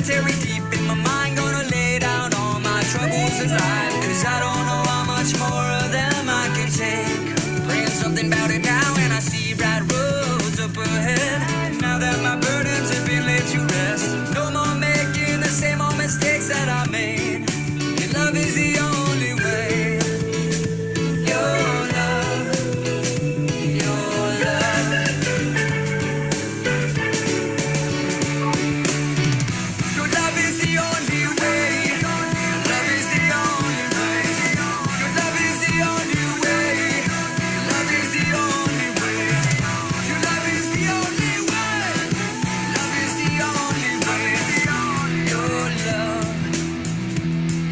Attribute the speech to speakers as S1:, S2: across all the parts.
S1: cemetery deep in my mind, gonna lay down all my troubles in life, cause I don't know how much more of them I can take. Praying something about it now, and I see bright roads up ahead. Now that my burdens have been laid to rest, no more making the same old mistakes that I made. Your love is the only way. Your love, your love. Your love is the only way. Your love is the only way. Your love is the only way. Your love is the only way. Your love is the only way. Love is the only way. Your love,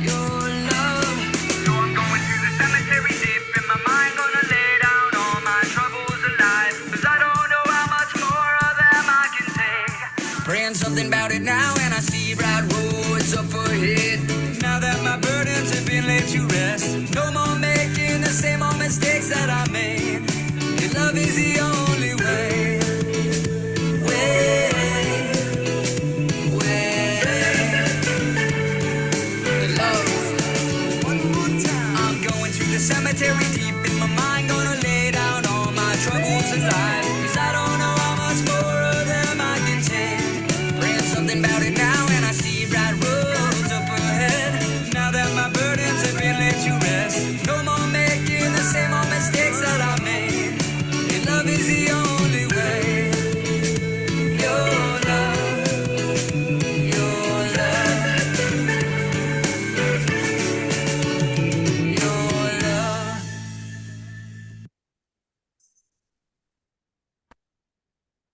S1: your love. So I'm going to the cemetery deep in my mind, gonna lay down all my troubles alive, cause I don't know how much more of them I can take. Praying something about it now, and I see bright roads up ahead. Now that my burdens have been laid to rest, no more making the same old mistakes that I made. Your love is the only way. Love. One more time. I'm going to the cemetery deep in my mind, gonna lay down all my troubles alive, cause I don't know how much more of them I can take. Praying something about it now, and I see bright roads up ahead. Now that my burdens have been laid to rest, no more making the same old mistakes that I made. Your love is the only way. Your love, your love, your love.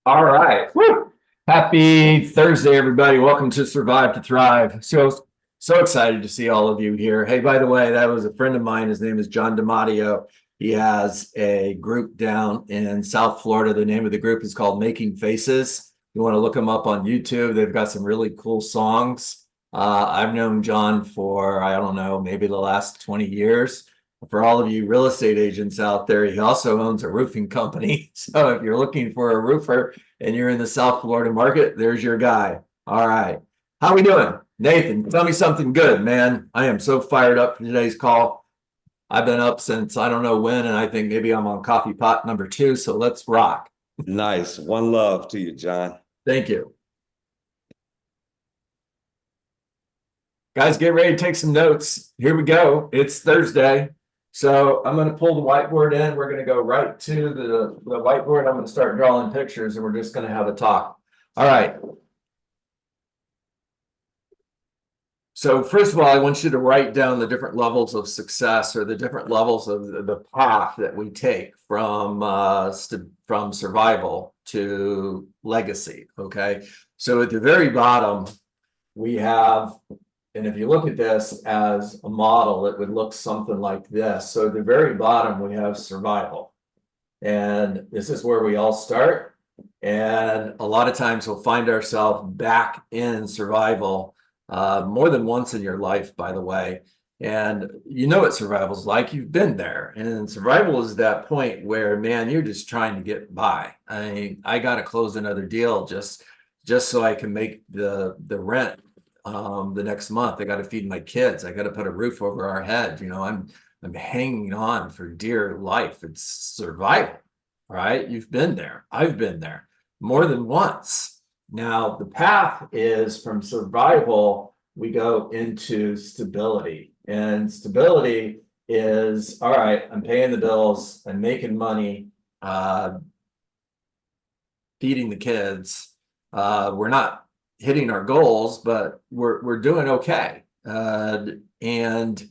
S2: All right. Woo! Happy Thursday, everybody. Welcome to Survive to Thrive. So excited to see all of you here. Hey, by the way, that was a friend of mine. His name is John DiMatteo. He has a group down in South Florida. The name of the group is called Making Faces. You want to look them up on YouTube. They've got some really cool songs. I've known John for, I don't know, maybe the last 20 years. For all of you real estate agents out there, he also owns a roofing company. So if you're looking for a roofer and you're in the South Florida market, there's your guy. All right. How we doing? Nathan, tell me something good, man. I am so fired up for today's call. I've been up since I don't know when, and I think maybe I'm on coffee pot number 2. So let's rock.
S3: Nice. One love to you, John.
S2: Thank you. Guys, get ready to take some notes. Here we go. It's Thursday. So I'm going to pull the whiteboard in. We're going to go right to the whiteboard. I'm going to start drawing pictures, and we're just going to have a talk. All right. So first of all, I want you to write down the different levels of success, or the different levels of the path that we take from survival to legacy. Okay. So at the very bottom, we have, and if you look at this as a model, it would look something like this. So at the very bottom, we have survival. And this is where we all start. And a lot of times we'll find ourselves back in survival more than once in your life, by the way. And you know what survival is like. You've been there. And survival is that point where, man, you're just trying to get by. I mean, I got to close another deal just so I can make the rent the next month. I got to feed my kids. I got to put a roof over our head. You know, I'm hanging on for dear life. It's survival, right? You've been there. I've been there more than once. Now, the path is from survival, we go into stability. And stability is, all right, I'm paying the bills, I'm making money, feeding the kids. We're not hitting our goals, but we're doing okay. And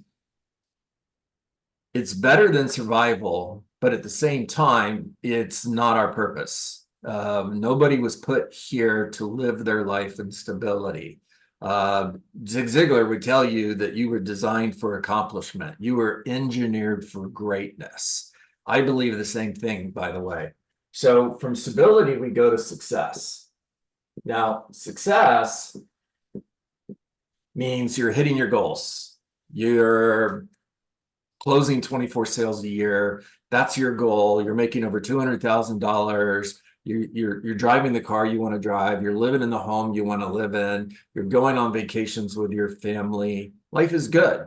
S2: it's better than survival, but at the same time, it's not our purpose. Nobody was put here to live their life in stability. Zig Ziglar would tell you that you were designed for accomplishment. You were engineered for greatness. I believe the same thing, by the way. So from stability, we go to success. Now, success means you're hitting your goals. You're closing 24 sales a year. That's your goal. You're making over $200,000. You're driving the car you want to drive. You're living in the home you want to live in. You're going on vacations with your family. Life is good.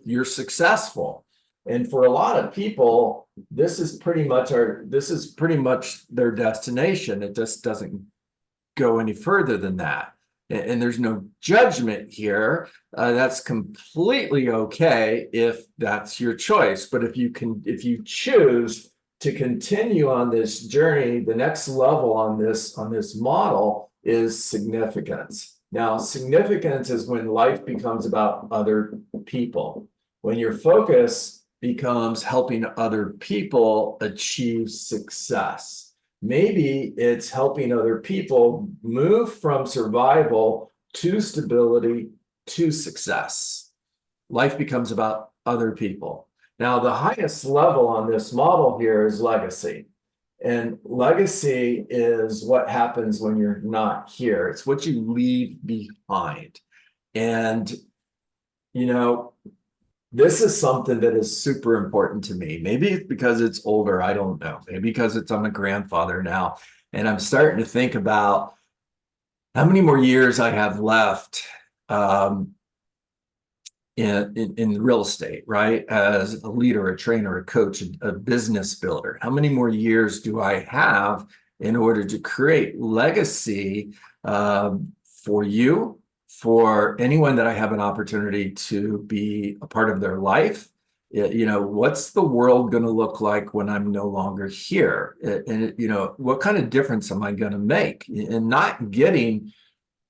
S2: You're successful. And for a lot of people, this is pretty much their destination. It just doesn't go any further than that. And there's no judgment here. That's completely okay if that's your choice. But if you choose to continue on this journey, the next level on this model is significance. Now, significance is when life becomes about other people. When your focus becomes helping other people achieve success. Maybe it's helping other people move from survival to stability to success. Life becomes about other people. Now, the highest level on this model here is legacy. And legacy is what happens when you're not here. It's what you leave behind. And, you know, this is something that is super important to me. Maybe it's because it's older. I don't know. Maybe because I'm a grandfather now. And I'm starting to think about how many more years I have left in real estate, right? As a leader, a trainer, a coach, a business builder. How many more years do I have in order to create legacy for you? For anyone that I have an opportunity to be a part of their life, you know, what's the world going to look like when I'm no longer here? And, you know, what kind of difference am I going to make? And not getting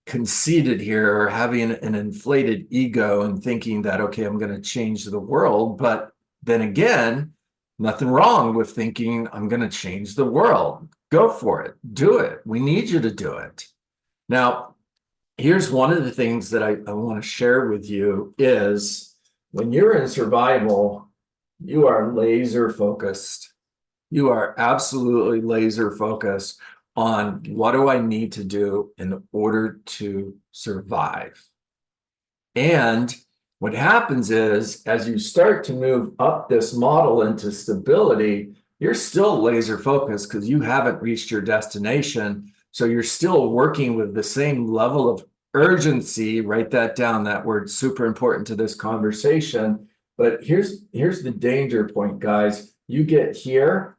S2: conceited here or having an inflated ego and thinking that, okay, I'm going to change the world. But then again, nothing wrong with thinking I'm going to change the world. Go for it. Do it. We need you to do it. Now, here's one of the things that I want to share with you is when you're in survival, you are laser focused. You are absolutely laser focused on what do I need to do in order to survive. And what happens is as you start to move up this model into stability, you're still laser focused because you haven't reached your destination. So you're still working with the same level of urgency. Write that down. That word's super important to this conversation. But here's the danger point, guys. You get here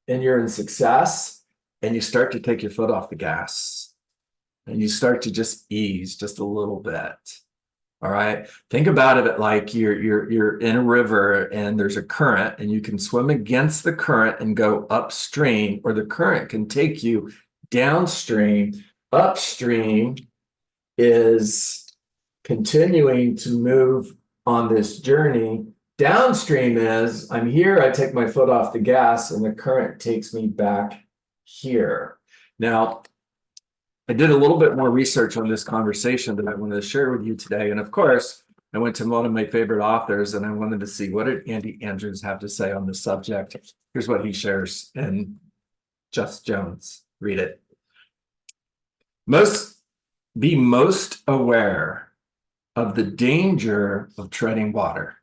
S2: and you're in success and you start to take your foot off the gas and you start to just ease just a little bit. All right. Think about it like you're in a river and there's a current and you can swim against the current and go upstream, or the current can take you downstream. Upstream is continuing to move on this journey. Downstream is I'm here, I take my foot off the gas, and the current takes me back here. Now, I did a little bit more research on this conversation that I wanted to share with you today. And of course, I went to one of my favorite authors and I wanted to see what did Andy Andrews have to say on this subject. Here's what he shares in Just Jones. Read it. Be most aware of the danger of treading water.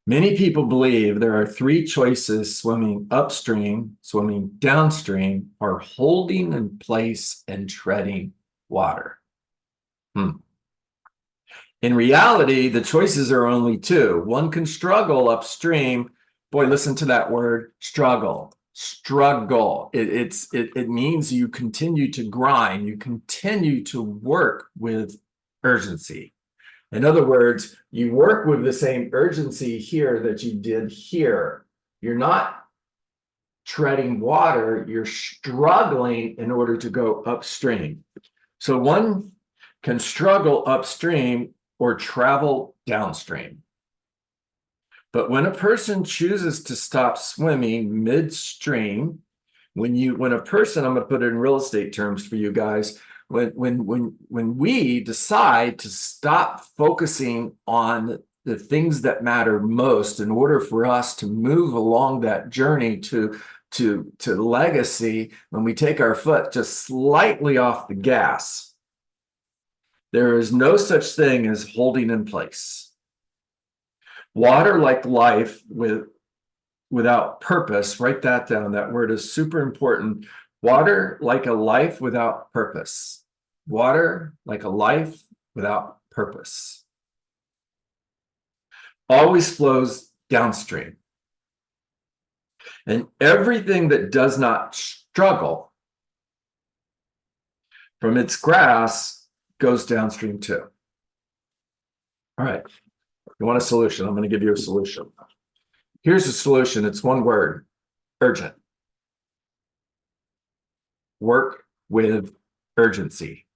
S2: Many people believe there are three choices: swimming upstream, swimming downstream, or holding in place and treading water. In reality, the choices are only two. One can struggle upstream. Boy, listen to that word, struggle. Struggle. It means you continue to grind. You continue to work with urgency. In other words, you work with the same urgency here that you did here. You're not treading water, you're struggling in order to go upstream. So one can struggle upstream or travel downstream. But when a person chooses to stop swimming midstream, when a person, I'm going to put it in real estate terms for you guys, when we decide to stop focusing on the things that matter most in order for us to move along that journey to legacy, when we take our foot just slightly off the gas, there is no such thing as holding in place. Water, like life, without purpose. Write that down. That word is super important. Water like a life without purpose. Water like a life without purpose. Always flows downstream. And everything that does not struggle from its grass goes downstream too. All right. You want a solution? I'm going to give you a solution. Here's a solution. It's one word: urgent. Work with urgency.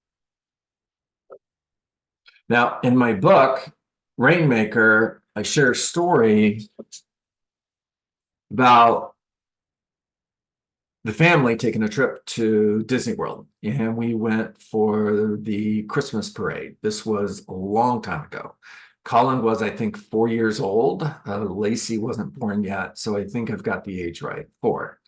S2: Now, in my book, Rainmaker, I share a story about the family taking a trip to Disney World, and we went for the Christmas parade. This was a long time ago. Colin was, I think, 4 years old. Lacey wasn't born yet, so I think I've got the age right, 4.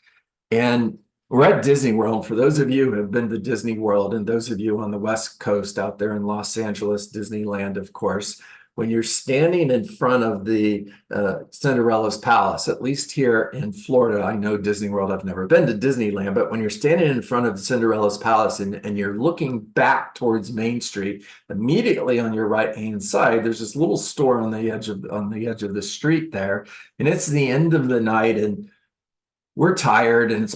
S2: And we're at Disney World. For those of you who have been to Disney World, and those of you on the West Coast out there in Los Angeles, Disneyland, of course, when you're standing in front of the Cinderella's palace, at least here in Florida, I know Disney World, I've never been to Disneyland, but when you're standing in front of Cinderella's palace and you're looking back towards Main Street, immediately on your right-hand side, there's this little store on the edge of the street there, and it's the end of the night, and we're tired, and it's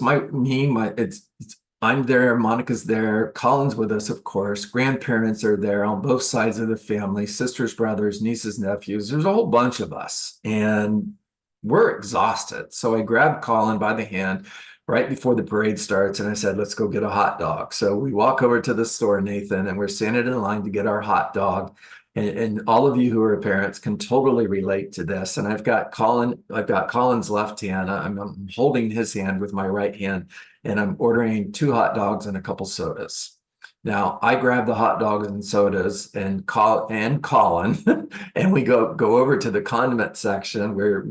S2: I'm there, Monica's there, Colin's with us, of course, grandparents are there on both sides of the family, sisters, brothers, nieces, nephews. There's a whole bunch of us, and we're exhausted. So I grabbed Colin by the hand right before the parade starts, and I said, let's go get a hot dog. So we walk over to the store, Nathan, and we're standing in line to get our hot dog. And all of you who are parents can totally relate to this. And I've got Colin's left hand. I'm holding his hand with my right hand, and I'm ordering 2 hot dogs and a couple sodas. Now I grab the hot dogs and sodas and Colin, and we go over to the condiment section where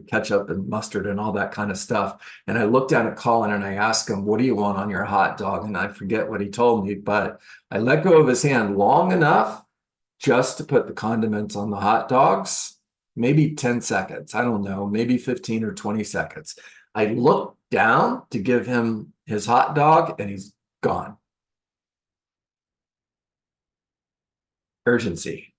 S2: ketchup and mustard and all that kind of stuff. And I look down at Colin and I ask him, "What do you want on your hot dog?" And I forget what he told me, but I let go of his hand long enough just to put the condiments on the hot dogs, maybe 10 seconds. I don't know, maybe 15 or 20 seconds. I look down to give him his hot dog and he's gone. Urgency.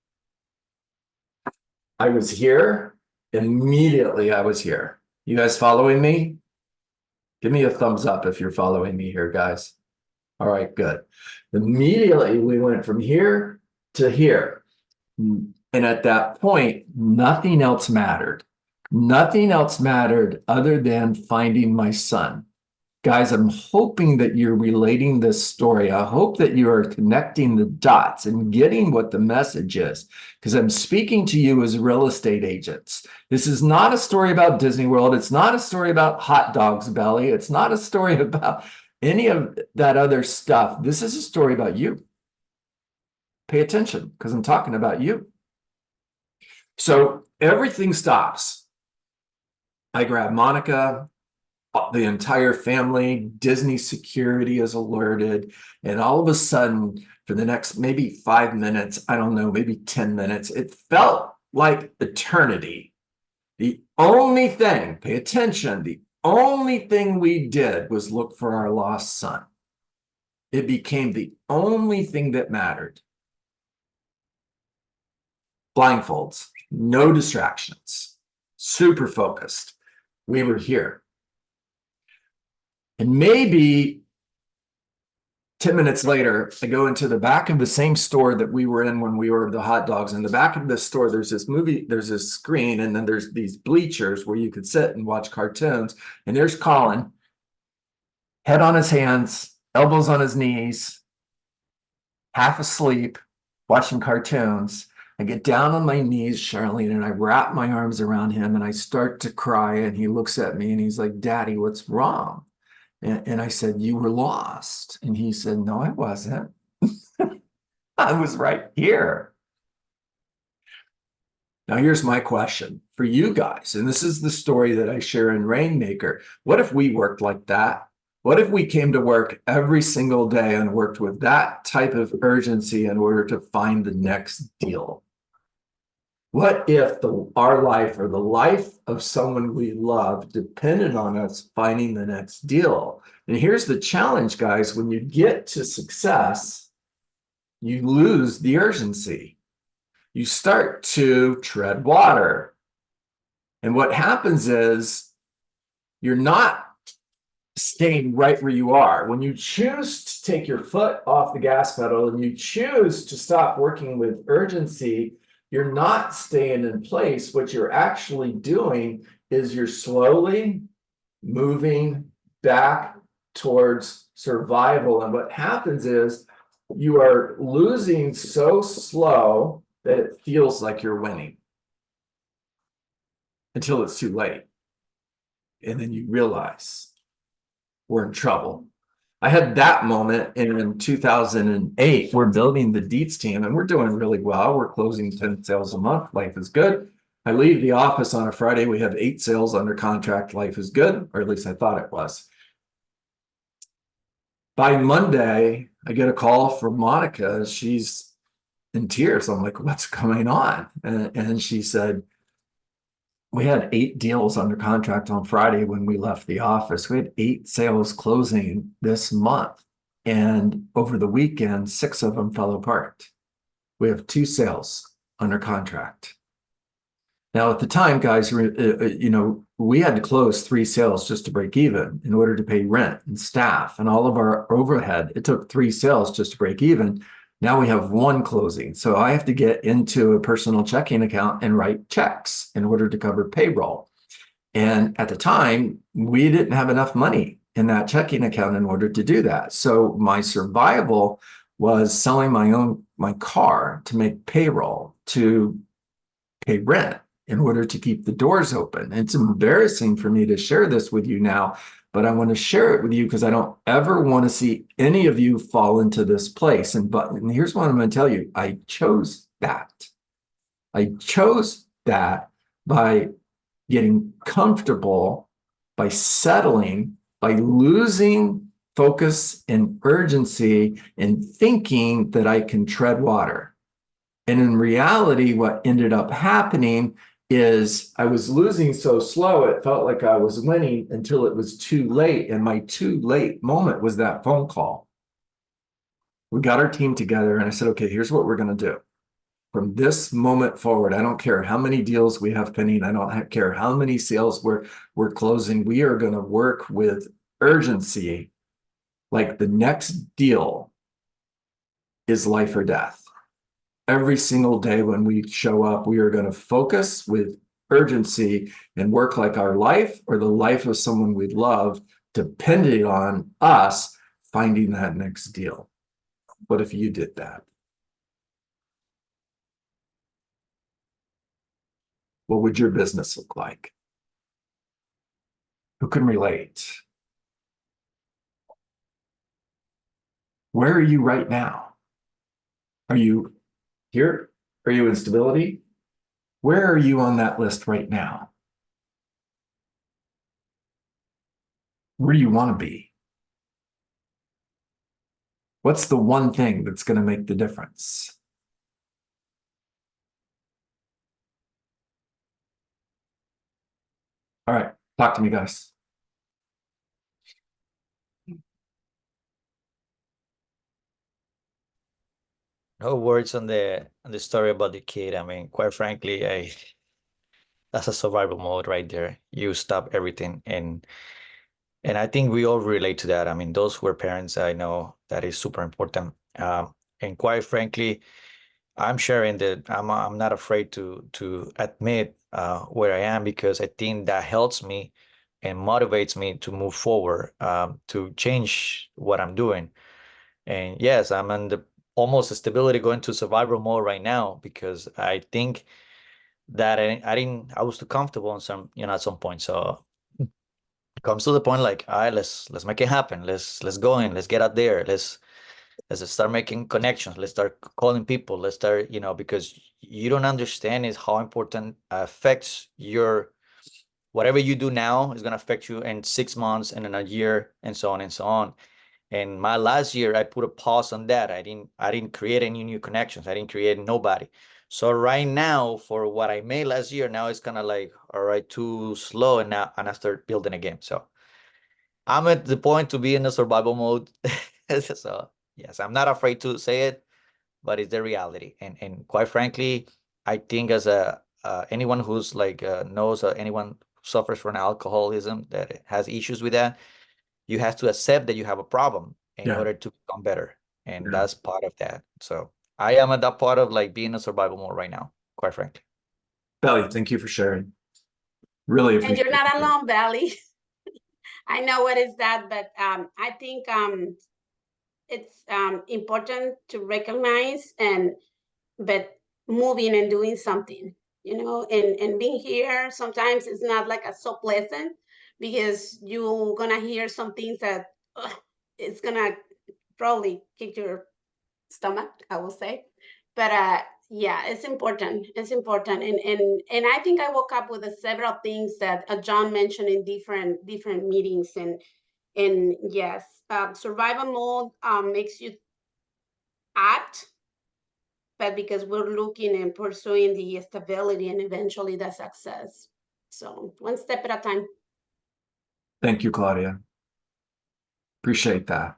S2: I was here. Immediately I was here. You guys following me? Give me a thumbs up if you're following me here, guys. All right, good. Immediately we went from here to here. And at that point, nothing else mattered. Nothing else mattered other than finding my son. Guys, I'm hoping that you're relating this story. I hope that you are connecting the dots and getting what the message is, because I'm speaking to you as real estate agents. This is not a story about Disney World. It's not a story about hot dogs belly. It's not a story about any of that other stuff. This is a story about you. Pay attention, because I'm talking about you. So everything stops. I grab Monica, the entire family, Disney security is alerted, and all of a sudden, for the next maybe 5 minutes, I don't know, maybe 10 minutes, it felt like eternity. The only thing, pay attention, the only thing we did was look for our lost son. It became the only thing that mattered. Blindfolds, no distractions, super focused. We were here. And maybe 10 minutes later, I go into the back of the same store that we were in when we ordered the hot dogs. In the back of the store, there's this screen, and then there's these bleachers where you could sit and watch cartoons. And there's Colin, head on his hands, elbows on his knees, half asleep, watching cartoons. I get down on my knees, Charlene, and I wrap my arms around him and I start to cry. And he looks at me and he's like, "Daddy, what's wrong?" And I said, "You were lost." And he said, "No, I wasn't. I was right here." Now, here's my question for you guys. And this is the story that I share in Rainmaker. What if we worked like that? What if we came to work every single day and worked with that type of urgency in order to find the next deal? What if our life or the life of someone we love depended on us finding the next deal? And here's the challenge, guys. When you get to success, you lose the urgency. You start to tread water. And what happens is you're not staying right where you are. When you choose to take your foot off the gas pedal and you choose to stop working with urgency, you're not staying in place. What you're actually doing is you're slowly moving back towards survival. And what happens is you are losing so slow that it feels like you're winning until it's too late. And then you realize we're in trouble. I had that moment in 2008. We're building the Deets team and we're doing really well. We're closing 10 sales a month. Life is good. I leave the office on a Friday. We have 8 sales under contract. Life is good, or at least I thought it was. By Monday, I get a call from Monica. She's in tears. I'm like, what's going on? And she said, we had 8 deals under contract on Friday when we left the office. We had 8 sales closing this month. And over the weekend, 6 of them fell apart. We have 2 sales under contract. Now, at the time, guys, we had to close 3 sales just to break even in order to pay rent and staff and all of our overhead. It took 3 sales just to break even. Now we have 1 closing. So I have to get into a personal checking account and write checks in order to cover payroll. And at the time, we didn't have enough money in that checking account in order to do that. So my survival was selling my car to make payroll, to pay rent in order to keep the doors open. It's embarrassing for me to share this with you now, but I want to share it with you because I don't ever want to see any of you fall into this place. And here's what I'm going to tell you. I chose that. I chose that by getting comfortable, by settling, by losing focus and urgency and thinking that I can tread water. And in reality, what ended up happening is I was losing so slow, it felt like I was winning until it was too late. And my too late moment was that phone call. We got our team together and I said, okay, here's what we're going to do. From this moment forward, I don't care how many deals we have pending. I don't care how many sales we're closing. We are going to work with urgency. Like the next deal is life or death. Every single day when we show up, we are going to focus with urgency and work like our life or the life of someone we love, depending on us finding that next deal. What if you did that? What would your business look like? Who can relate? Where are you right now? Are you here? Are you in stability? Where are you on that list right now? Where do you want to be? What's the one thing that's going to make the difference? All right, talk to me, guys.
S4: No words on the story about the kid. I mean, quite frankly, that's a survival mode right there. You stop everything, and I think we all relate to that. I mean, those who are parents, I know that is super important. And quite frankly, I'm sharing that I'm not afraid to admit where I am, because I think that helps me and motivates me to move forward, to change what I'm doing. And yes, I'm in the almost stability going to survival mode right now, because I think that I was too comfortable on some, at some point. So it comes to the point like, all right, let's make it happen. Let's go in, let's get out there. Let's start making connections. Let's start calling people. Let's start, because you don't understand is how important affects your, whatever you do now is going to affect you in 6 months and in a year, and so on and so on. And my last year, I put a pause on that. I didn't create any new connections. I didn't create nobody, So right now, for what I made last year, now it's kind of like, all right, too slow, and I start building again. So I'm at the point to be in a survival mode. So yes, I'm not afraid to say it, but it's the reality. And quite frankly, I think as a anyone who's like knows anyone who suffers from alcoholism that has issues with that, you have to accept that you have a problem in
S2: Yeah.
S4: order to become better, and
S2: Yeah.
S4: that's part of that. So I am at that part of like being in survival mode right now, quite frankly.
S2: Belly, thank you for sharing. Really
S5: And you're
S2: appreciate
S5: not
S2: it.
S5: alone, Belly. I know what is that, but I think it's important to recognize but moving and doing something, and being here sometimes is not like a so pleasant because you're gonna hear some things that it's gonna probably kick your stomach, I will say. But yeah, it's important. It's important, and I think I woke up with several things that John mentioned in different meetings, and yes, survival mode makes you act, but because we're looking and pursuing the stability and eventually the success. So one step at a time.
S2: Thank you, Claudia. Appreciate that.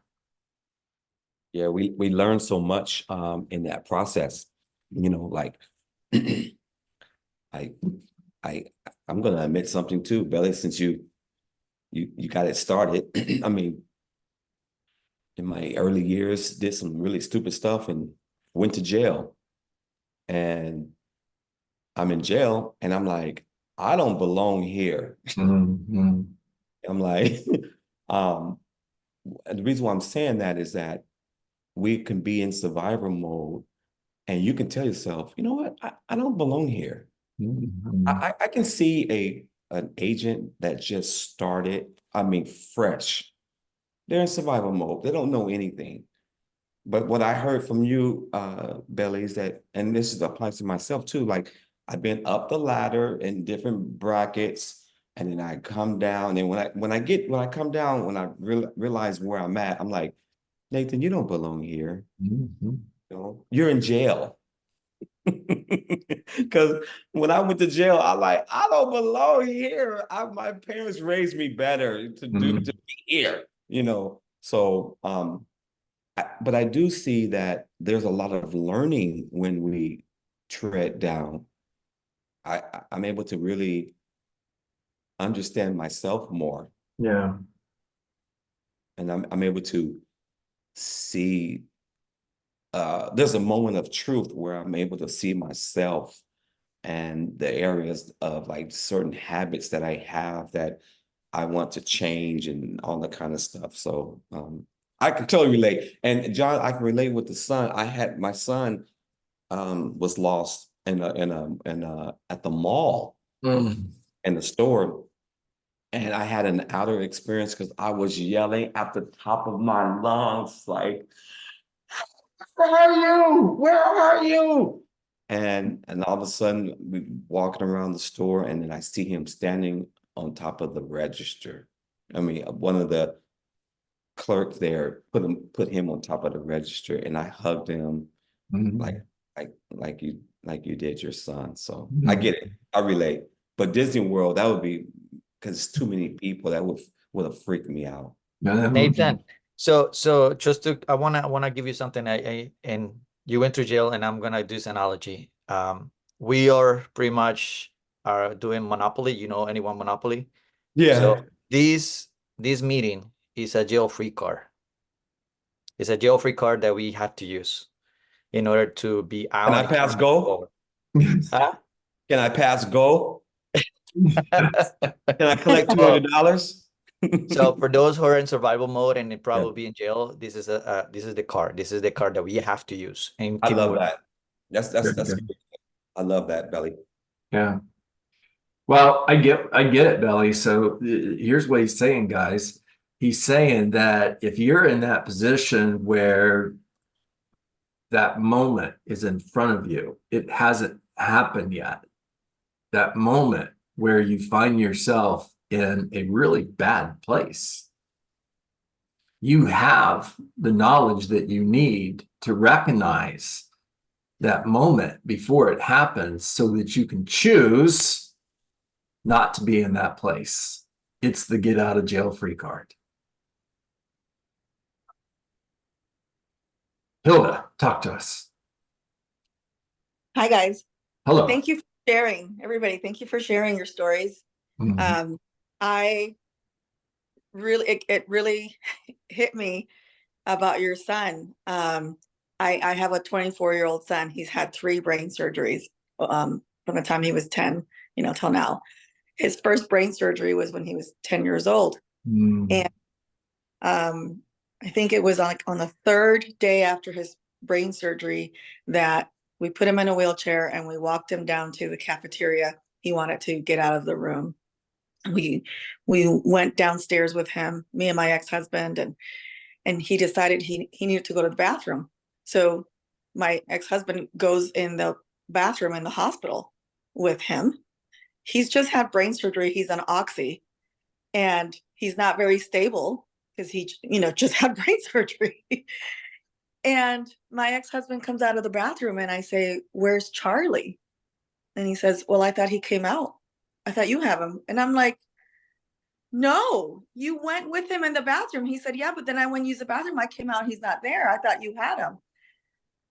S3: Yeah, we learn so much in that process. Like I I I'm gonna admit something too, Belly, since you got it started. I mean, in my early years, did some really stupid stuff and went to jail. And I'm in jail and I'm like, I don't belong here.
S2: Mhm.
S3: I'm like, and the reason why I'm saying that is that we can be in survival mode and you can tell yourself, you know what, I don't belong here.
S2: Mhm.
S3: I can see an agent that just started, I mean, fresh. They're in survival mode. They don't know anything. But what I heard from you, Belly, is that, and this applies to myself too, like I've been up the ladder in different brackets, and then I come down. And when I come down, when I realize where I'm at, I'm like, Nathan, you don't belong here.
S2: Mhm.
S3: You're in jail. Because when I went to jail, I don't belong here. My parents raised me better to
S2: Mhm.
S3: be here, So but I do see that there's a lot of learning when we tread down. I'm able to really understand myself more,
S2: Yeah.
S3: and I'm able to see. There's a moment of truth where I'm able to see myself and the areas of like certain habits that I have that I want to change and all that kind of stuff. So I can totally relate. And John, I can relate with the son. My son was lost at the mall
S2: Mm.
S3: in the store. And I had an outer experience because I was yelling at the top of my lungs, like, where are you? Where are you? And all of a sudden we walking around the store and then I see him standing on top of the register. I mean, one of the clerks there put him on top of the register and I hugged him like
S2: Mhm.
S3: like you did your son. So I
S2: Mhm.
S3: get it. I relate. But Disney World, that would be because it's too many people that would have freaked me out.
S2: Yeah, that would be-
S4: Nathan, so just to I wanna give you something. And you went to jail, and I'm gonna do this analogy. We are pretty much are doing Monopoly. You know anyone Monopoly?
S3: Yeah.
S4: So this meeting is a jail-free card. It's a jail-free card that we have to use in order to be
S3: Can I
S4: out
S3: pass
S4: and moving
S3: go?
S4: forward. Huh?
S3: Can I pass go? Can I collect $200?
S4: So for those who are in survival mode and
S3: Yeah,
S4: probably in jail, this is the card. This is the card that we have to use and
S3: I
S4: keep
S3: love
S4: moving.
S3: that.
S2: Very
S3: That's
S2: good.
S3: I love that, Belly.
S2: Yeah. Well, I get it, Belly. So here's what he's saying, guys. He's saying that if you're in that position where that moment is in front of you, it hasn't happened yet. That moment where you find yourself in a really bad place. You have the knowledge that you need to recognize that moment before it happens so that you can choose not to be in that place. It's the get out of jail free card. Hilda, talk to us.
S6: Hi, guys.
S2: Hello.
S6: Thank you for sharing, everybody. Thank you for sharing your stories.
S2: Mhm.
S6: I really, it really hit me about your son. I have a 24-year-old son. He's had 3 brain surgeries from the time he was 10, till now. His first brain surgery was when he was 10 years old.
S2: Mm.
S6: And I think it was on the 3rd day after his brain surgery that we put him in a wheelchair and we walked him down to the cafeteria. He wanted to get out of the room. We went downstairs with him, me and my ex-husband, and he decided he needed to go to the bathroom. So my ex-husband goes in the bathroom in the hospital with him. He's just had brain surgery. He's on oxy and he's not very stable because he, just had brain surgery. And my ex-husband comes out of the bathroom and I say, "Where's Charlie?" And he says, "Well, I thought he came out. I thought you have him." And I'm like, "No, you went with him in the bathroom." He said, "Yeah, but then I went to use the bathroom. I came out. He's not there. I thought you had him."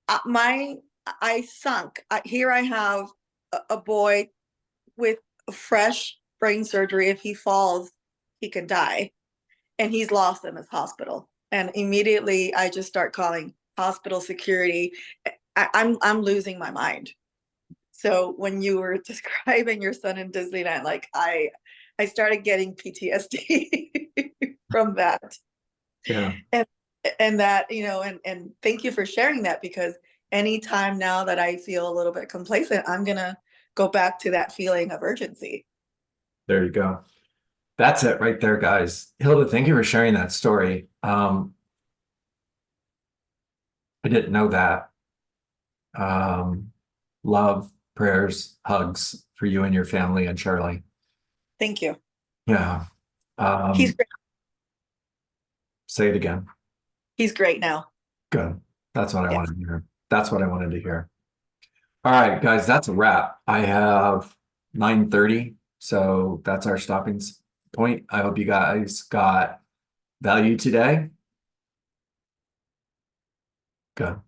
S6: I sunk. Here I have a boy with fresh brain surgery. If he falls, he could die. And he's lost in this hospital. And immediately I just start calling hospital security. I'm losing my mind. So when you were describing your son in Disneyland, like I started getting PTSD from that.
S2: Yeah.
S6: And that, and thank you for sharing that, because anytime now that I feel a little bit complacent, I'm gonna go back to that feeling of urgency.
S2: There you go. That's it right there, guys. Hilda, thank you for sharing that story. I didn't know that. Love, prayers, hugs for you and your family and Charlie.
S6: Thank you.
S2: Yeah.
S6: He's great.
S2: Say it again.
S6: He's great now.
S2: Good. That's what I
S6: Yes.
S2: wanted to hear. That's what I wanted to hear. All right, guys, that's a wrap. I have 9:30, so that's our stopping point. I hope you guys got value today. Good.